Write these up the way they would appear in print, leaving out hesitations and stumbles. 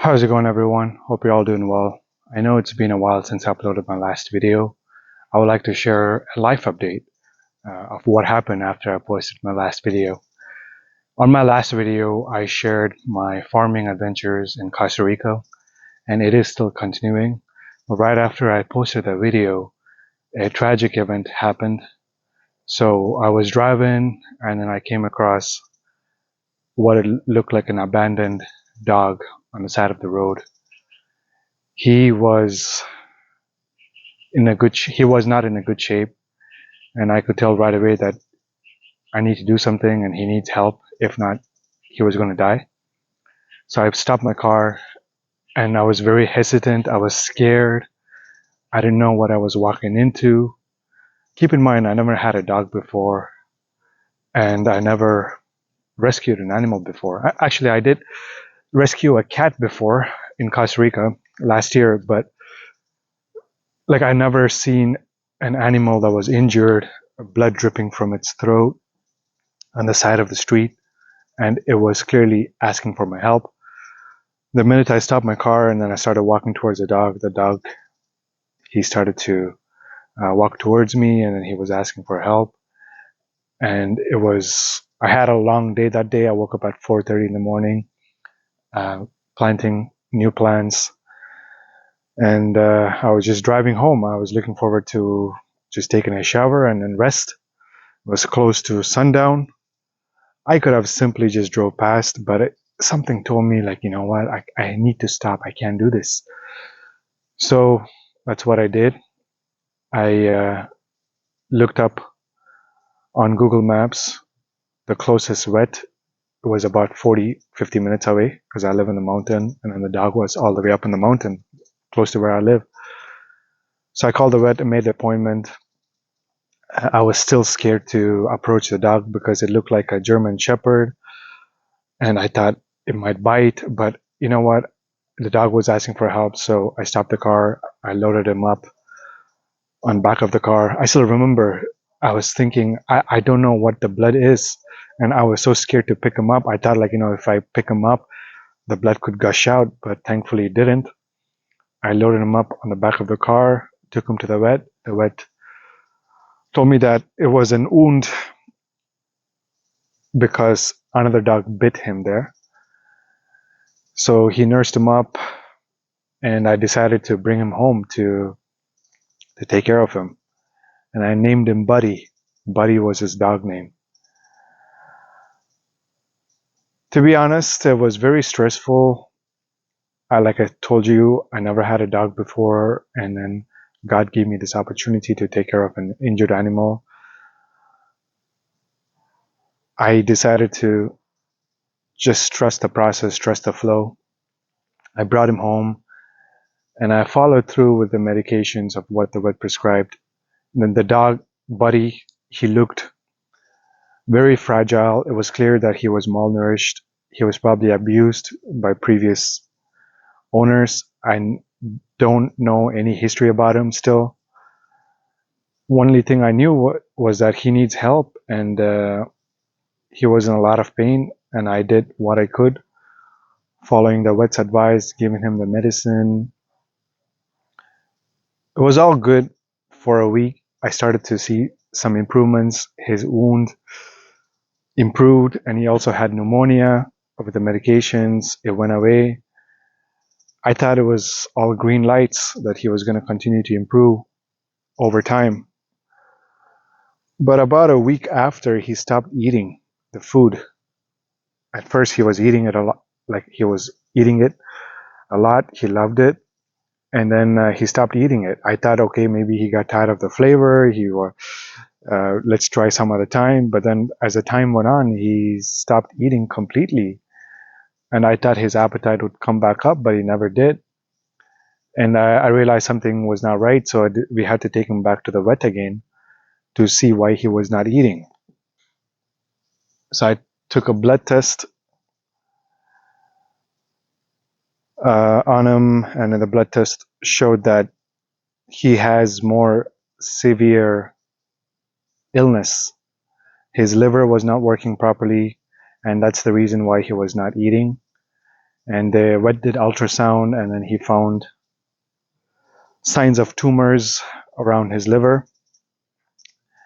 How's it going, everyone? Hope you're all doing well. I know it's been a while since I uploaded my last video. I would like to share a life update of what happened after I posted my last video. On my last video, I shared my farming adventures in Costa Rica, and it is still continuing. But right after I posted that video, a tragic event happened. So I was driving, and then I came across what it looked like an abandoned dog on the side of the road. He was he was not in a good shape, and I could tell right away that I need to do something and he needs help. If not, he was going to die. So I stopped my car and I was very hesitant. I was scared. I didn't know what I was walking into. Keep in mind, I never had a dog before, and I never rescued an animal before. Actually, I did rescue a cat before in Costa Rica last year, but like I never seen an animal that was injured, blood dripping from its throat on the side of the street, and it was clearly asking for my help. The minute I stopped my car and then I started walking towards the dog, he started to walk towards me, and then he was asking for help. And I had a long day that day. I woke up at 4:30 in the morning, planting new plants, and I was just driving home. I was looking forward to just taking a shower and then rest. It was close to sundown. I could have simply just drove past, but something told me, like, you know what, I need to stop. I can't do this. So that's what I did. I looked up on Google Maps. The closest vet was about 40-50 minutes away because I live in the mountain, and then the dog was all the way up in the mountain, close to where I live. So I called the vet and made the appointment. I was still scared to approach the dog because it looked like a German Shepherd, and I thought it might bite, but you know what? The dog was asking for help, so I stopped the car. I loaded him up on the back of the car. I still remember I was thinking, I don't know what the blood is, and I was so scared to pick him up. I thought, like, if I pick him up, the blood could gush out, but thankfully it didn't. I loaded him up on the back of the car, took him to the vet. The vet told me that it was an wound because another dog bit him there. So he nursed him up, and I decided to bring him home to take care of him. And I named him Buddy. Buddy was his dog name. To be honest, it was very stressful. Like I told you, I never had a dog before, and then God gave me this opportunity to take care of an injured animal. I decided to just trust the process, trust the flow. I brought him home, and I followed through with the medications of what the vet prescribed. And then the dog, Buddy, he looked very fragile. It was clear that he was malnourished. He was probably abused by previous owners. I don't know any history about him still. Only thing I knew was that he needs help, and he was in a lot of pain, and I did what I could, following the vet's advice, giving him the medicine. It was all good for a week. I started to see some improvements. His wound improved, and he also had pneumonia. With the medications, it went away. I thought it was all green lights, that he was going to continue to improve over time. But about a week after, he stopped eating the food. At first, he was eating it a lot, like he was eating it a lot. He loved it. And then he stopped eating it. I thought, okay, maybe he got tired of the flavor. Let's try some other time. But then as the time went on, he stopped eating completely. And I thought his appetite would come back up, but he never did. And I realized something was not right, so we had to take him back to the vet again to see why he was not eating. So I took a blood test on him, and then the blood test showed that he has more severe illness. His liver was not working properly, and that's the reason why he was not eating. And the vet did ultrasound, and then he found signs of tumors around his liver.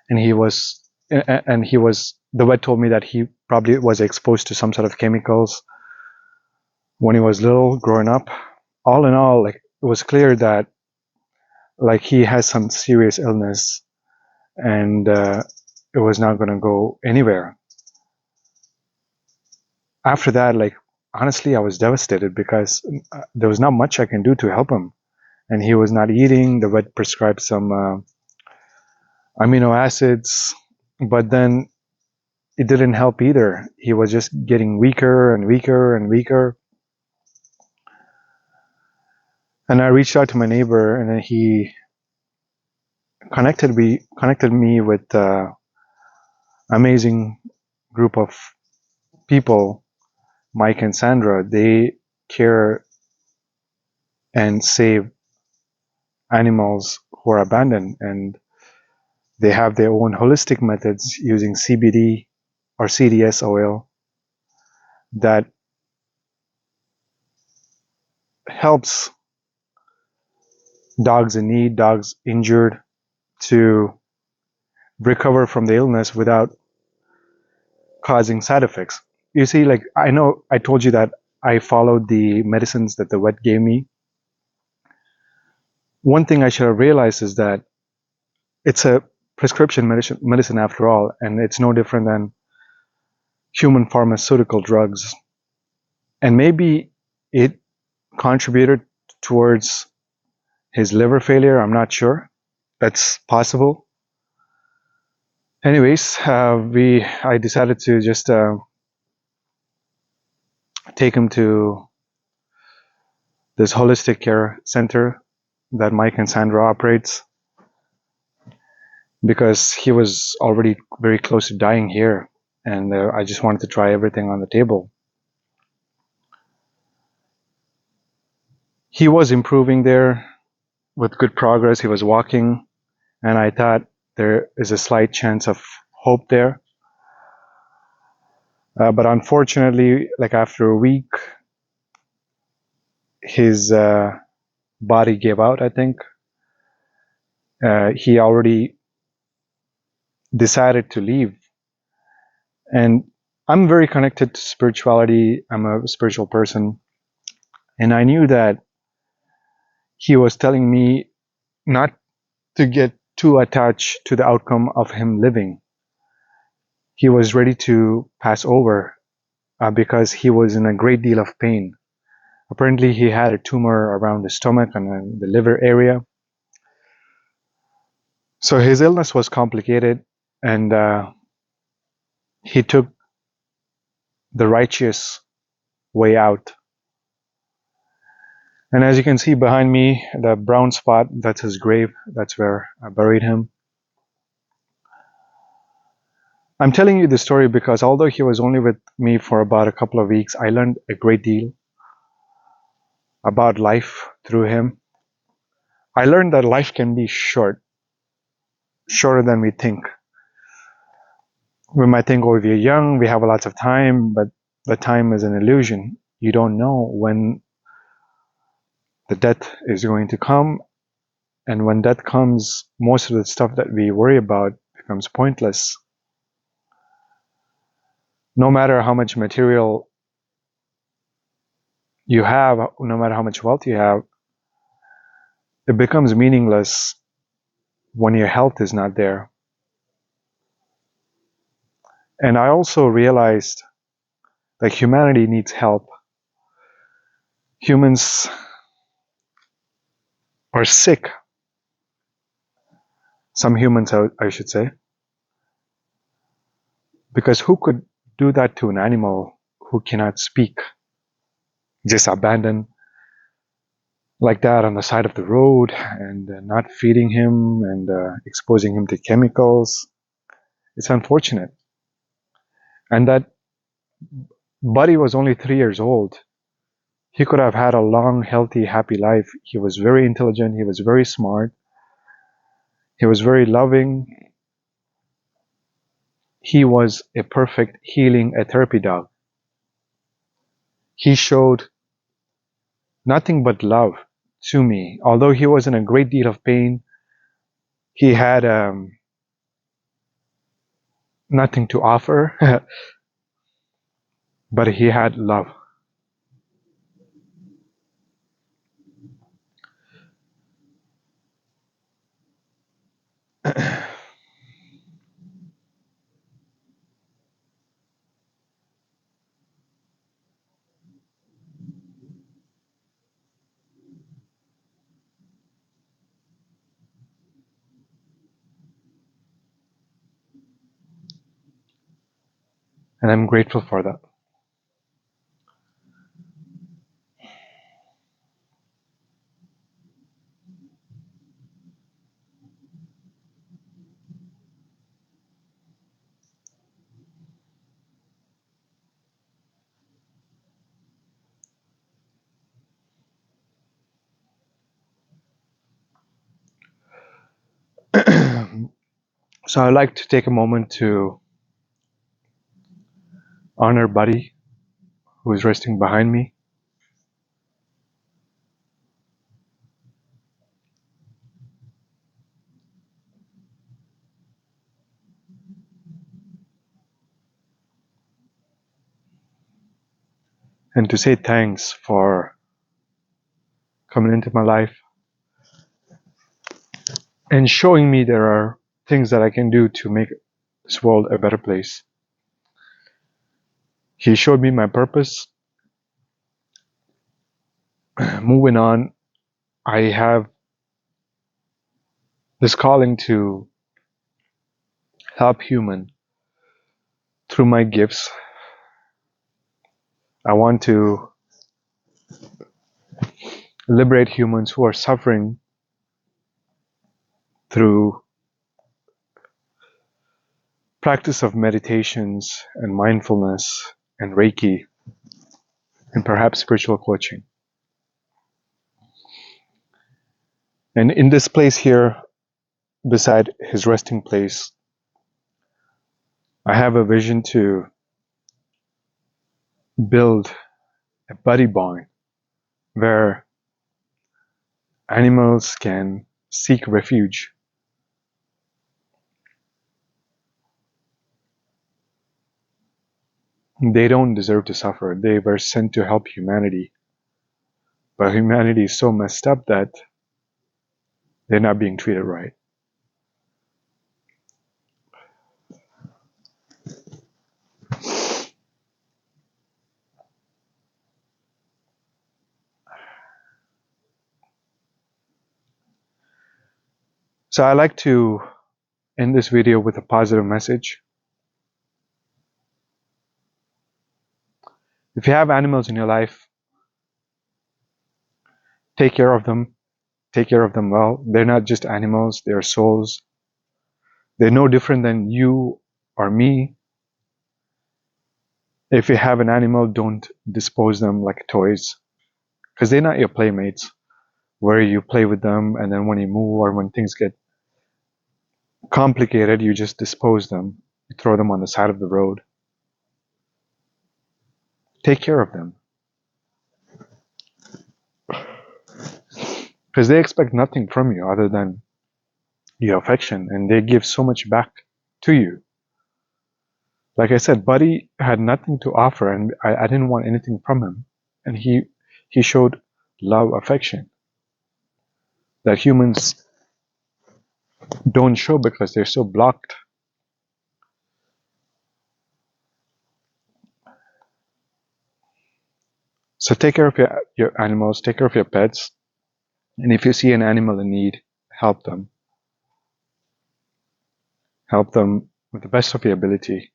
And the vet told me that he probably was exposed to some sort of chemicals when he was little, growing up. All in all, like, it was clear that, like, he has some serious illness, and it was not going to go anywhere. After that, like, honestly, I was devastated because there was not much I can do to help him. And he was not eating. The vet prescribed some amino acids, but then it didn't help either. He was just getting weaker and weaker and weaker. And I reached out to my neighbor, and then he connected me with an amazing group of people, Mike and Sandra. They care and save animals who are abandoned, and they have their own holistic methods using CBD or CDS oil that helps dogs in need, dogs injured, to recover from the illness without causing side effects. You see, like, I know I told you that I followed the medicines that the vet gave me. One thing I should have realized is that it's a prescription medicine after all, and it's no different than human pharmaceutical drugs. And maybe it contributed towards his liver failure. I'm not sure. That's possible. Anyways, I decided to just take him to this holistic care center that Mike and Sandra operates, because he was already very close to dying here, and I just wanted to try everything on the table. He was improving there with good progress. He was walking, and I thought there is a slight chance of hope there. But unfortunately, like, after a week, his body gave out, I think. He already decided to leave. And I'm very connected to spirituality. I'm a spiritual person. And I knew that he was telling me not to get too attached to the outcome of him living. He was ready to pass over because he was in a great deal of pain. Apparently, he had a tumor around the stomach and the liver area. So his illness was complicated, and he took the righteous way out. And as you can see behind me, the brown spot, that's his grave. That's where I buried him. I'm telling you this story because although he was only with me for about a couple of weeks, I learned a great deal about life through him. I learned that life can be shorter than we think. We might think, oh, if you're young, we have lots of time, but the time is an illusion. You don't know when the death is going to come, and when death comes, most of the stuff that we worry about becomes pointless. No matter how much material you have, no matter how much wealth you have, it becomes meaningless when your health is not there. And I also realized that humanity needs help. Humans are sick. Some humans, I should say. Because who could do that to an animal who cannot speak? Just abandon like that on the side of the road, and not feeding him, and exposing him to chemicals. It's unfortunate. And that Buddy was only 3 years old. He could have had a long, healthy, happy life. He was very intelligent. He was very smart. He was very loving. He was a perfect healing, a therapy dog. He showed nothing but love to me. Although he was in a great deal of pain, he had nothing to offer, but he had love. And I'm grateful for that. So I'd like to take a moment to honor Buddy, who is resting behind me, and to say thanks for coming into my life and showing me there are things that I can do to make this world a better place. He showed me my purpose. Moving on, I have this calling to help human through my gifts. I want to liberate humans who are suffering through practice of meditations and mindfulness and Reiki and perhaps spiritual coaching. And in this place here, beside his resting place, I have a vision to build a buddy bond where animals can seek refuge. They don't deserve to suffer. They were sent to help humanity. But humanity is so messed up that they're not being treated right. So I like to end this video with a positive message. If you have animals in your life, take care of them. Take care of them well. They're not just animals, they're souls. They're no different than you or me. If you have an animal, don't dispose them like toys, because they're not your playmates, where you play with them and then when you move or when things get complicated, you just dispose them. You throw them on the side of the road. Take care of them, because they expect nothing from you other than your affection, and they give so much back to you. Like I said, Buddy had nothing to offer, and I didn't want anything from him, and he showed love, affection that humans don't show because they're so blocked. So take care of your animals, take care of your pets, and if you see an animal in need, help them. Help them with the best of your ability.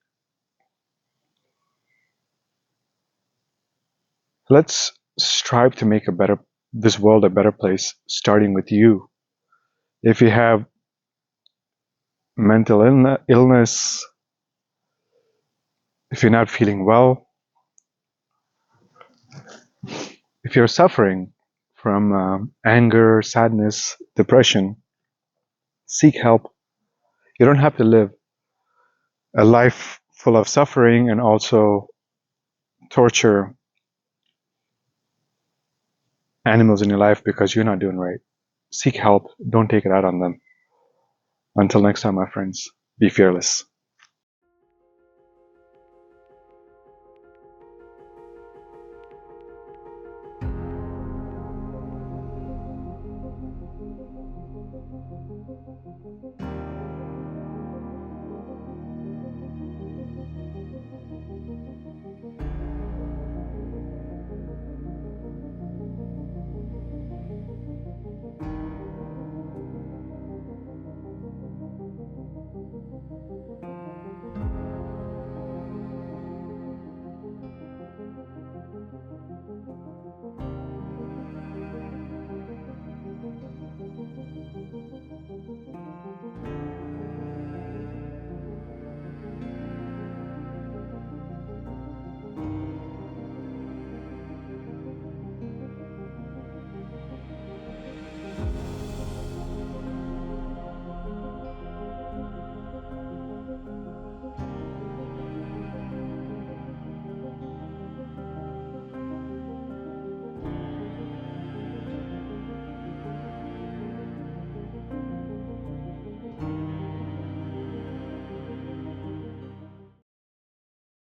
Let's strive to make this world a better place, starting with you. If you have mental illness, if you're not feeling well, if you're suffering from anger, sadness, depression, seek help. You don't have to live a life full of suffering and also torture animals in your life because you're not doing right. Seek help. Don't take it out on them. Until next time, my friends, be fearless.